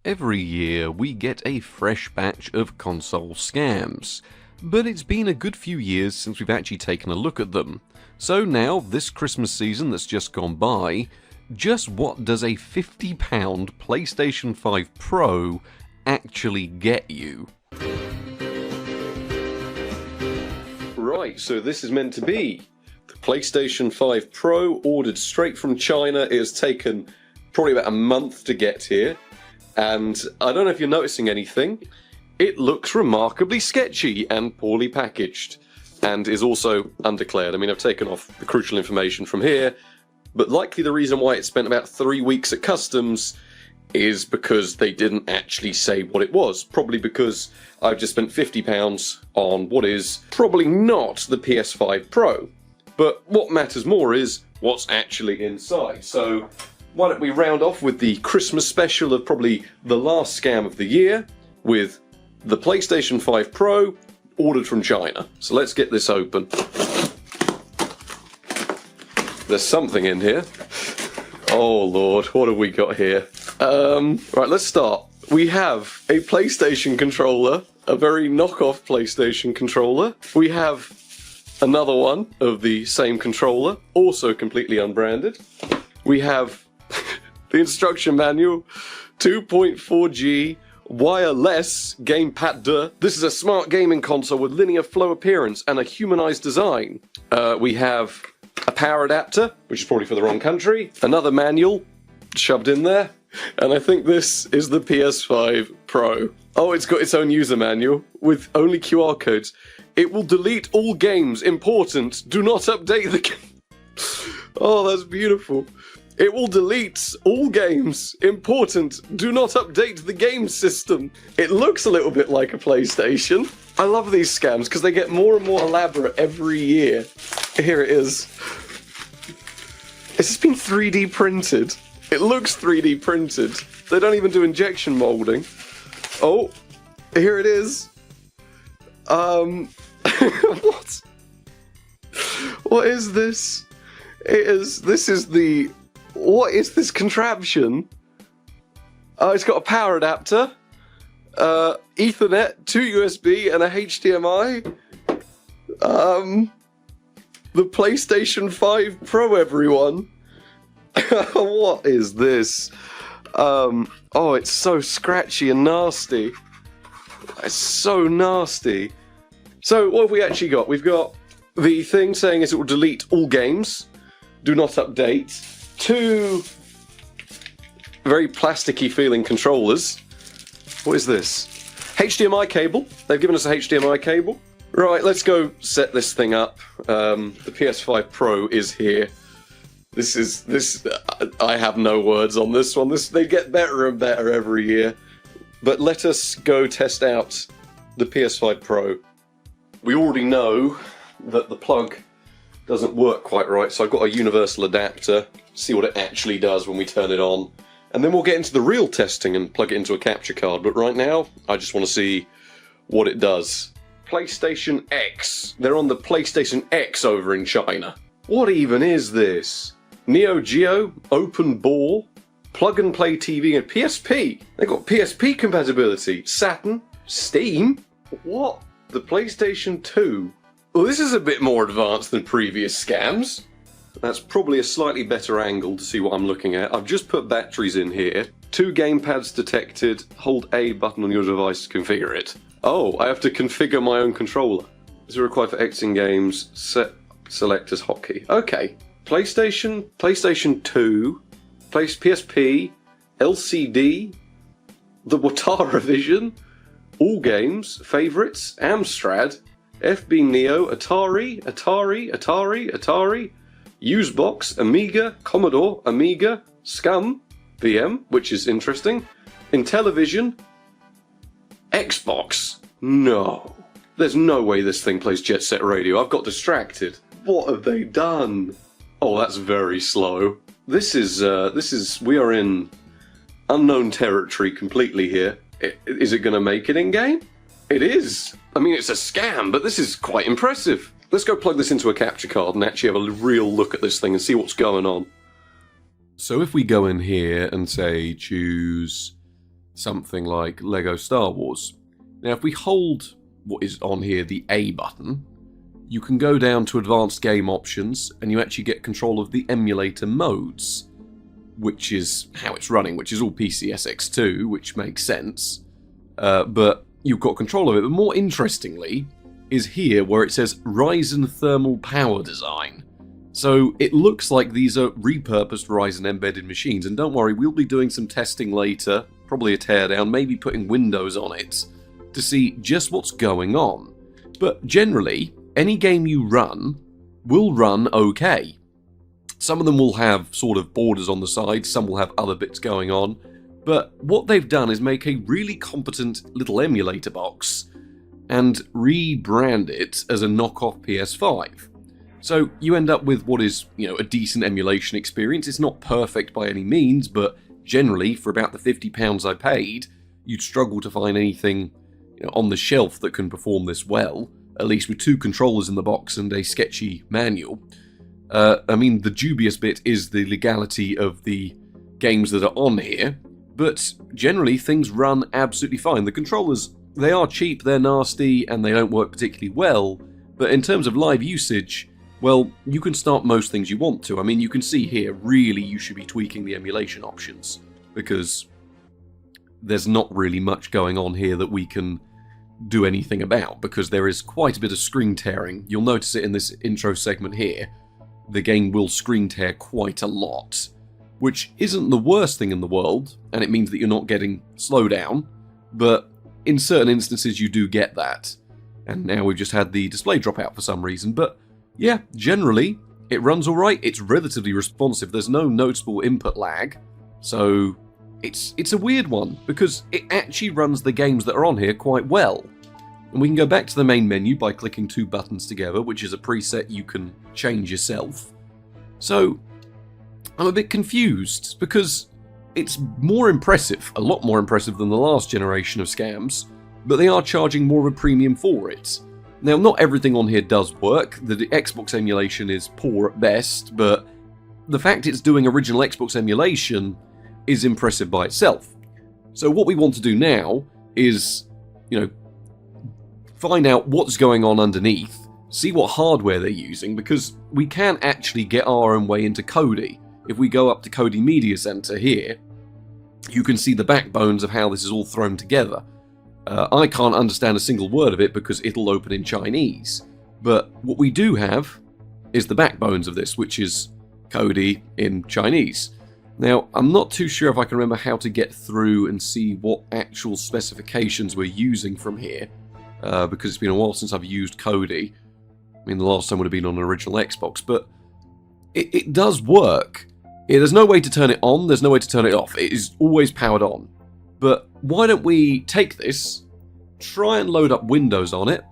Every year we get a fresh batch of console scams, but it's been a good few years since we've actually taken a look at them. So now, this Christmas season that's just gone by, just what does a £50 PlayStation 5 Pro actually get you? Right, so this is meant to be the PlayStation 5 Pro, ordered straight from China. It has taken probably about a month to get here. And I don't know if you're noticing anything, it looks remarkably sketchy and poorly packaged, and is also undeclared. I mean, I've taken off the crucial information from here, but likely the reason why it spent about 3 weeks at customs is because they didn't actually say what it was. Probably because I've just spent £50 on what is probably not the PS5 Pro. But what matters more is what's actually inside. So why don't we round off with the Christmas special of probably the last scam of the year with the PlayStation 5 Pro ordered from China. So let's get this open. There's something in here. Oh Lord, what have we got here? Right, let's start. We have a PlayStation controller, a very knockoff PlayStation controller. We have another one of the same controller, also completely unbranded. We have the instruction manual, 2.4G wireless gamepad. This is a smart gaming console with linear flow appearance and a humanized design. We have a power adapter, which is probably for the wrong country, another manual shoved in there, and I think this is the PS5 Pro. Oh, it's got its own user manual with only QR codes. It will delete all games. Important. Do not update the game. Oh, that's beautiful. It will delete all games. Important. Do not update the game system. It looks a little bit like a PlayStation. I love these scams because they get more and more elaborate every year. Here it is. It's just been 3D printed. It looks 3D printed. They don't even do injection molding. Oh, here it is. What? What is this? This is the... What is this contraption? It's got a power adapter, Ethernet, 2 USB, and a HDMI. The PlayStation 5 Pro, everyone. What is this? Oh, it's so scratchy and nasty. It's so nasty. So, what have we actually got? We've got the thing saying it will delete all games. Do not update. 2 very plasticky feeling controllers. What is this? HDMI cable. They've given us a HDMI cable. Right, let's go set this thing up. The PS5 Pro is here. I have no words on this one. They get better and better every year. But let us go test out the PS5 Pro. We already know that the plug doesn't work quite right, so I've got a universal adapter, see what it actually does when we turn it on, and then we'll get into the real testing and plug it into a capture card. But right now, I just want to see what it does. PlayStation X. They're on the PlayStation X over in China. What even is this? Neo Geo, open ball, plug and play TV, and PSP. They've got PSP compatibility. Saturn, Steam. What? The PlayStation 2. Well, this is a bit more advanced than previous scams. That's probably a slightly better angle to see what I'm looking at. I've just put batteries in here. 2 gamepads detected. Hold A button on your device to configure it. Oh, I have to configure my own controller. Is it required for exiting games? Select as hotkey. Okay. PlayStation 2, PSP, LCD, the Watara Vision, all games, favorites, Amstrad, FB Neo, Atari, Usebox, Amiga, Commodore, Amiga, Scum, VM, which is interesting, Intellivision, Xbox. No. There's no way this thing plays Jet Set Radio. I've got distracted. What have they done? Oh, that's very slow. We are in unknown territory completely here. Is it going to make it in-game? It is. I mean, it's a scam, but this is quite impressive. Let's go plug this into a capture card and actually have a real look at this thing and see what's going on. So if we go in here and say choose something like Lego Star Wars. Now if we hold what is on here, the A button, you can go down to advanced game options and you actually get control of the emulator modes, which is how it's running, which is all PCSX2, which makes sense, but you've got control of it. But more interestingly is here where it says Ryzen Thermal Power Design. So it looks like these are repurposed Ryzen embedded machines, and don't worry, we'll be doing some testing later, probably a teardown, maybe putting Windows on it, to see just what's going on. But generally, any game you run will run okay. Some of them will have sort of borders on the side, some will have other bits going on, but what they've done is make a really competent little emulator box and rebrand it as a knockoff PS5. So you end up with what is, a decent emulation experience. It's not perfect by any means, but generally, for about the £50 I paid, you'd struggle to find anything on the shelf that can perform this well, at least with 2 controllers in the box and a sketchy manual. I mean, the dubious bit is the legality of the games that are on here, but generally things run absolutely fine. The controllers, they are cheap, they're nasty, and they don't work particularly well, but in terms of live usage, well, you can start most things you want to. I mean, you can see here, really you should be tweaking the emulation options, because there's not really much going on here that we can do anything about, because there is quite a bit of screen tearing. You'll notice it in this intro segment here. The game will screen tear quite a lot, which isn't the worst thing in the world, and it means that you're not getting slowdown, but in certain instances you do get that. And now we've just had the display drop out for some reason, but yeah, generally it runs alright, it's relatively responsive, there's no noticeable input lag, so it's a weird one, because it actually runs the games that are on here quite well. And we can go back to the main menu by clicking 2 buttons together, which is a preset you can change yourself. So I'm a bit confused, because it's more impressive, a lot more impressive than the last generation of scams, but they are charging more of a premium for it. Now, not everything on here does work. The Xbox emulation is poor at best, but the fact it's doing original Xbox emulation is impressive by itself. So what we want to do now is, find out what's going on underneath, see what hardware they're using, because we can actually get our own way into Kodi. If we go up to Kodi Media Center here, you can see the backbones of how this is all thrown together. I can't understand a single word of it because it'll open in Chinese, but what we do have is the backbones of this, which is Kodi in Chinese. Now, I'm not too sure if I can remember how to get through and see what actual specifications we're using from here, because it's been a while since I've used Kodi. I mean, the last time would have been on an original Xbox, but it does work. There's no way to turn it on, there's no way to turn it off. It is always powered on. But why don't we take this, try and load up Windows on it,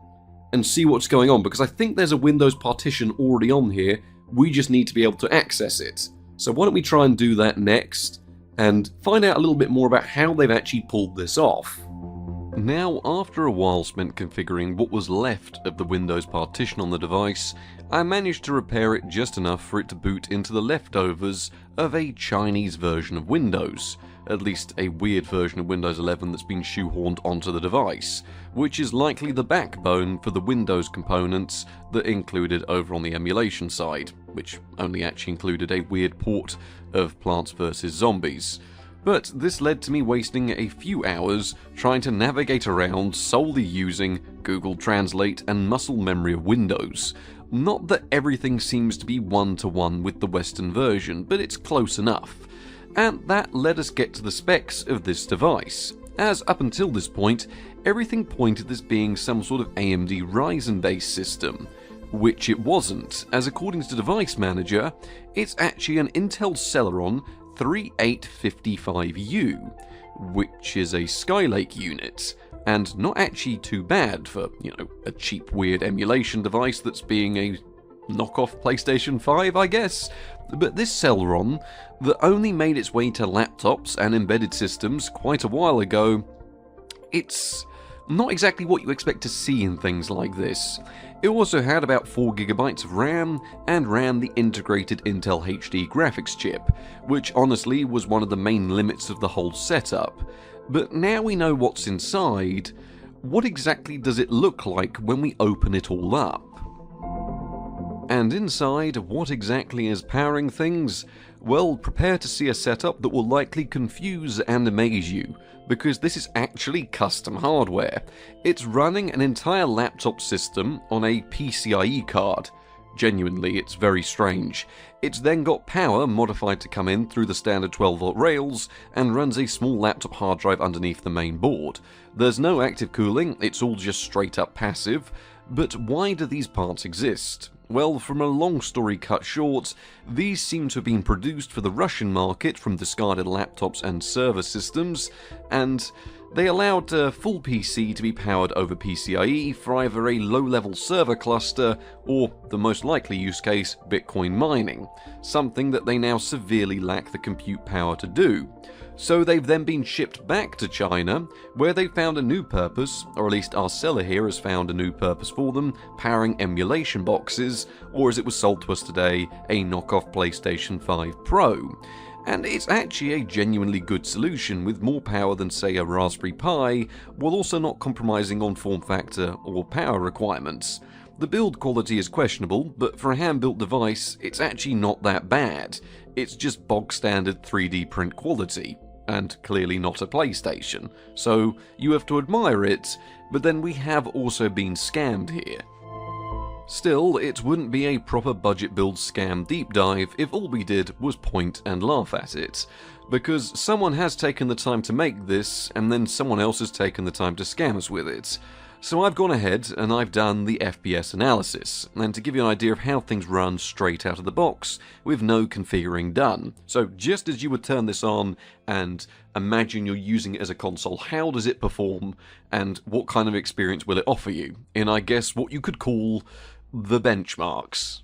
and see what's going on, because I think there's a Windows partition already on here, we just need to be able to access it. So why don't we try and do that next, and find out a little bit more about how they've actually pulled this off. Now, after a while spent configuring what was left of the Windows partition on the device, I managed to repair it just enough for it to boot into the leftovers of a Chinese version of Windows, at least a weird version of Windows 11 that's been shoehorned onto the device, which is likely the backbone for the Windows components that included over on the emulation side, which only actually included a weird port of Plants vs. Zombies. But this led to me wasting a few hours trying to navigate around solely using Google Translate and muscle memory of Windows. Not that everything seems to be one-to-one with the Western version, but it's close enough. And that led us get to the specs of this device, as up until this point, everything pointed to this being some sort of AMD Ryzen-based system, which it wasn't, as according to Device Manager, it's actually an Intel Celeron 3855U, which is a Skylake unit, and not actually too bad for, a cheap weird emulation device that's being a knockoff PlayStation 5, I guess. But this Celeron, that only made its way to laptops and embedded systems quite a while ago, it's not exactly what you expect to see in things like this. It also had about 4GB of RAM, and ran the integrated Intel HD graphics chip, which honestly was one of the main limits of the whole setup. But now we know what's inside, what exactly does it look like when we open it all up? And inside, what exactly is powering things? Well, prepare to see a setup that will likely confuse and amaze you, because this is actually custom hardware. It's running an entire laptop system on a PCIe card. Genuinely, it's very strange. It's then got power modified to come in through the standard 12-volt rails and runs a small laptop hard drive underneath the main board. There's no active cooling, it's all just straight up passive. But why do these parts exist? Well, from a long story cut short, these seem to have been produced for the Russian market from discarded laptops and server systems, and they allowed a full PC to be powered over PCIe for either a low-level server cluster or, the most likely use case, Bitcoin mining, something that they now severely lack the compute power to do. So they've then been shipped back to China, where they found a new purpose, or at least our seller here has found a new purpose for them, powering emulation boxes, or as it was sold to us today, a knockoff PlayStation 5 Pro. And it's actually a genuinely good solution with more power than, say, a Raspberry Pi, while also not compromising on form factor or power requirements. The build quality is questionable, but for a hand-built device, it's actually not that bad. It's just bog-standard 3D print quality, and clearly not a PlayStation, so you have to admire it, but then we have also been scammed here. Still, it wouldn't be a proper budget build scam deep dive if all we did was point and laugh at it, because someone has taken the time to make this, and then someone else has taken the time to scam us with it. So I've gone ahead and I've done the FPS analysis, and to give you an idea of how things run straight out of the box, with no configuring done. So just as you would turn this on and imagine you're using it as a console, how does it perform, and what kind of experience will it offer you, in I guess what you could call the benchmarks.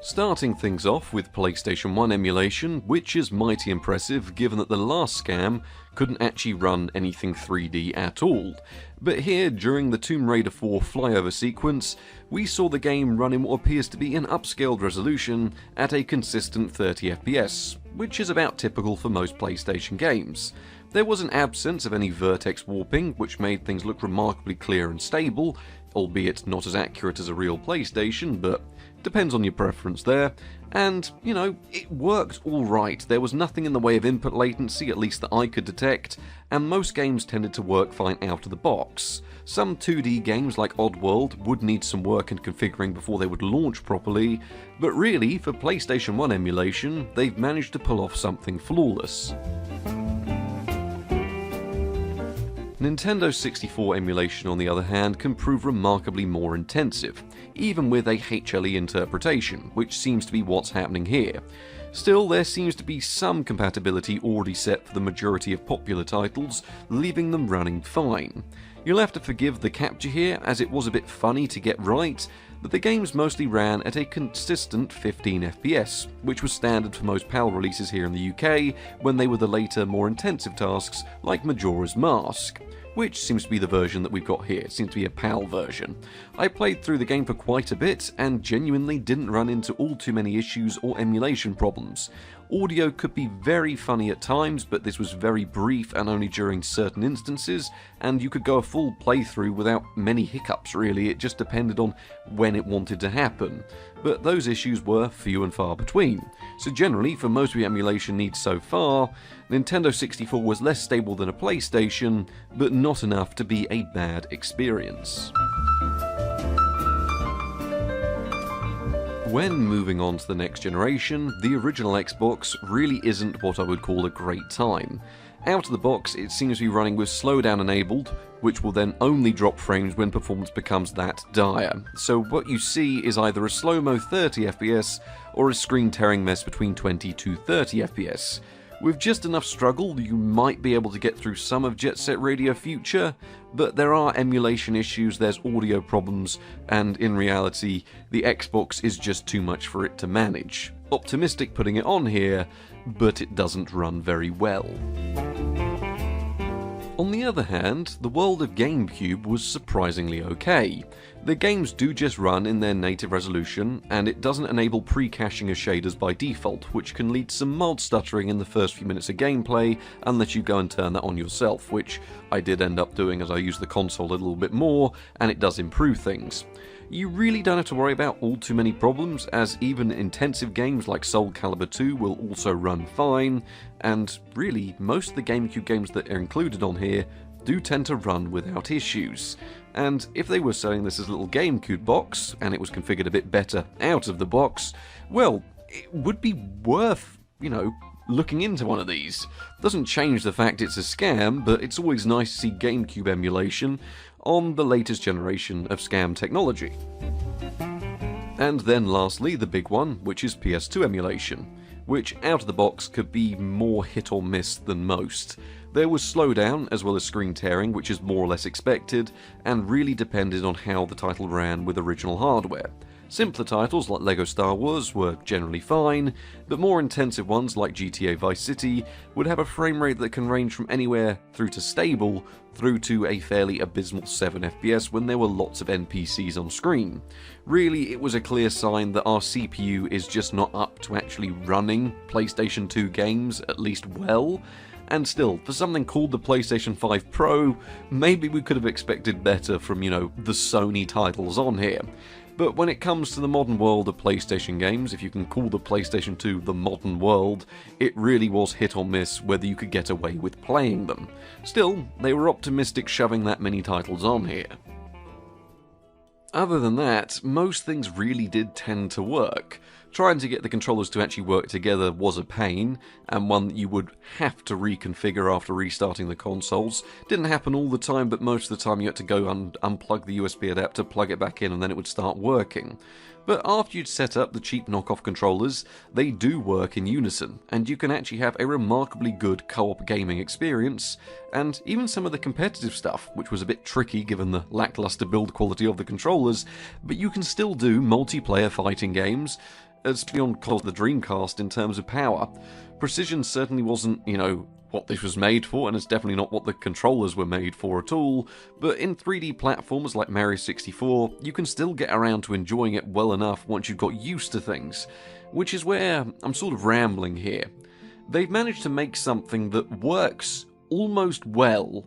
Starting things off with PlayStation 1 emulation, which is mighty impressive given that the last scam couldn't actually run anything 3D at all. But here, during the Tomb Raider 4 flyover sequence, we saw the game run in what appears to be an upscaled resolution at a consistent 30 FPS, which is about typical for most PlayStation games. There was an absence of any vertex warping, which made things look remarkably clear and stable, albeit not as accurate as a real PlayStation, but depends on your preference there. And, you know, it worked alright. There was nothing in the way of input latency, at least that I could detect, and most games tended to work fine out of the box. Some 2D games like Oddworld would need some work and configuring before they would launch properly, but really, for PlayStation 1 emulation, they've managed to pull off something flawless. Nintendo 64 emulation, on the other hand, can prove remarkably more intensive, even with a HLE interpretation, which seems to be what's happening here. Still, there seems to be some compatibility already set for the majority of popular titles, leaving them running fine. You'll have to forgive the capture here, as it was a bit funny to get right, but the games mostly ran at a consistent 15 FPS, which was standard for most PAL releases here in the UK when they were the later, more intensive tasks like Majora's Mask, which seems to be the version that we've got here. It seems to be a PAL version. I played through the game for quite a bit and genuinely didn't run into all too many issues or emulation problems. Audio could be very funny at times, but this was very brief and only during certain instances, and you could go a full playthrough without many hiccups really. It just depended on when it wanted to happen. But those issues were few and far between. So generally, for most of the emulation needs so far, Nintendo 64 was less stable than a PlayStation, but not enough to be a bad experience. When moving on to the next generation, the original Xbox really isn't what I would call a great time. Out of the box, it seems to be running with slowdown enabled, which will then only drop frames when performance becomes that dire. So what you see is either a slow-mo 30 FPS or a screen-tearing mess between 20 to 30 FPS. With just enough struggle, you might be able to get through some of Jet Set Radio Future, but there are emulation issues, there's audio problems, and in reality, the Xbox is just too much for it to manage. Optimistic putting it on here, but it doesn't run very well. On the other hand, the world of GameCube was surprisingly okay. The games do just run in their native resolution, and it doesn't enable pre-caching of shaders by default, which can lead to some mild stuttering in the first few minutes of gameplay unless you go and turn that on yourself, which I did end up doing as I used the console a little bit more, and it does improve things. You really don't have to worry about all too many problems, as even intensive games like Soul Calibur 2 will also run fine, and really, most of the GameCube games that are included on here do tend to run without issues. And if they were selling this as a little GameCube box, and it was configured a bit better out of the box, well, it would be worth, looking into one of these. Doesn't change the fact it's a scam, but it's always nice to see GameCube emulation on the latest generation of scam technology. And then lastly, the big one, which is PS2 emulation, which out of the box could be more hit or miss than most. There was slowdown as well as screen tearing, which is more or less expected, and really depended on how the title ran with original hardware. Simpler titles like LEGO Star Wars were generally fine, but more intensive ones like GTA Vice City would have a frame rate that can range from anywhere through to stable, through to a fairly abysmal 7 FPS when there were lots of NPCs on screen. Really, it was a clear sign that our CPU is just not up to actually running PlayStation 2 games, at least well. And still, for something called the PlayStation 5 Pro, maybe we could have expected better from, the Sony titles on here. But when it comes to the modern world of PlayStation games, if you can call the PlayStation 2 the modern world, it really was hit or miss whether you could get away with playing them. Still, they were optimistic shoving that many titles on here. Other than that, most things really did tend to work. Trying to get the controllers to actually work together was a pain, and one that you would have to reconfigure after restarting the consoles. Didn't happen all the time, but most of the time you had to go and unplug the USB adapter, plug it back in, and then it would start working. But after you'd set up the cheap knockoff controllers, they do work in unison, and you can actually have a remarkably good co-op gaming experience, and even some of the competitive stuff, which was a bit tricky given the lackluster build quality of the controllers, but you can still do multiplayer fighting games, as beyond the Dreamcast in terms of power. Precision certainly wasn't, what this was made for, and it's definitely not what the controllers were made for at all, but in 3D platformers like Mario 64, you can still get around to enjoying it well enough once you've got used to things, which is where I'm sort of rambling here. They've managed to make something that works almost well,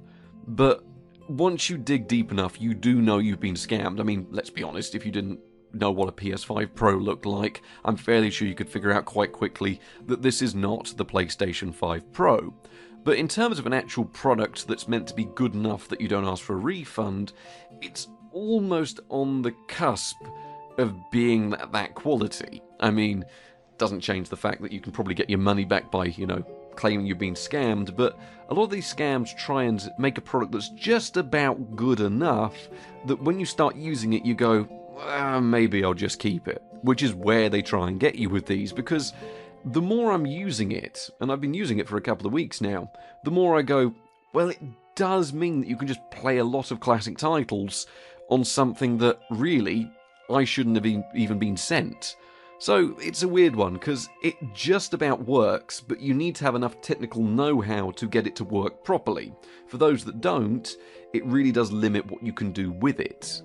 but once you dig deep enough, you do know you've been scammed. I mean, let's be honest, if you didn't know what a PS5 Pro looked like, I'm fairly sure you could figure out quite quickly that this is not the PlayStation 5 Pro. But in terms of an actual product that's meant to be good enough that you don't ask for a refund, it's almost on the cusp of being that quality. I mean, it doesn't change the fact that you can probably get your money back by, claiming you've been scammed, but a lot of these scams try and make a product that's just about good enough that when you start using it, you go, maybe I'll just keep it, which is where they try and get you with these, because the more I'm using it, and I've been using it for a couple of weeks now, the more I go, well, it does mean that you can just play a lot of classic titles on something that really I shouldn't have even been sent. So it's a weird one, because it just about works, but you need to have enough technical know-how to get it to work properly. For those that don't, it really does limit what you can do with it.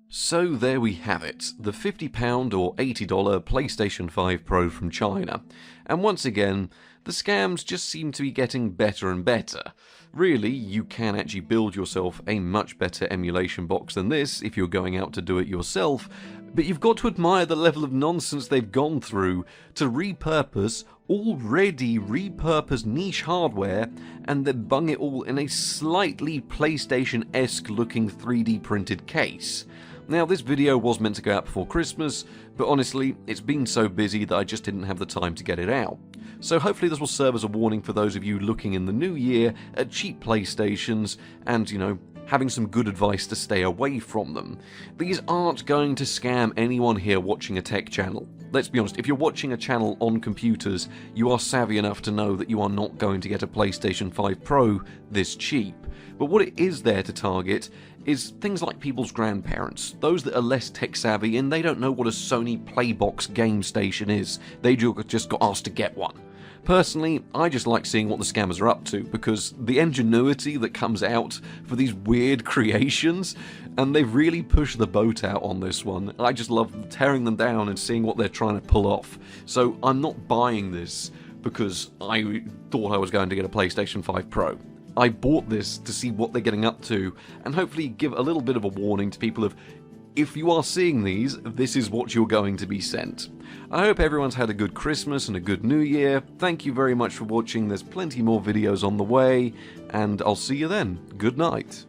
So there we have it, the £50 or $80 PlayStation 5 Pro from China. And once again, the scams just seem to be getting better and better. Really, you can actually build yourself a much better emulation box than this if you're going out to do it yourself, but you've got to admire the level of nonsense they've gone through to repurpose already repurposed niche hardware and then bung it all in a slightly PlayStation-esque looking 3D printed case. Now, this video was meant to go out before Christmas, but honestly, it's been so busy that I just didn't have the time to get it out. So hopefully this will serve as a warning for those of you looking in the new year at cheap PlayStations and, having some good advice to stay away from them. These aren't going to scam anyone here watching a tech channel. Let's be honest, if you're watching a channel on computers, you are savvy enough to know that you are not going to get a PlayStation 5 Pro this cheap. But what it is there to target is things like people's grandparents, those that are less tech savvy and they don't know what a Sony Playbox game station is. They just got asked to get one. Personally, I just like seeing what the scammers are up to, because the ingenuity that comes out for these weird creations, and they've really pushed the boat out on this one. I just love tearing them down and seeing what they're trying to pull off. So I'm not buying this because I thought I was going to get a PlayStation 5 Pro. I bought this to see what they're getting up to, and hopefully give a little bit of a warning to people of, if you are seeing these, this is what you're going to be sent. I hope everyone's had a good Christmas and a good New Year. Thank you very much for watching. There's plenty more videos on the way, and I'll see you then. Good night.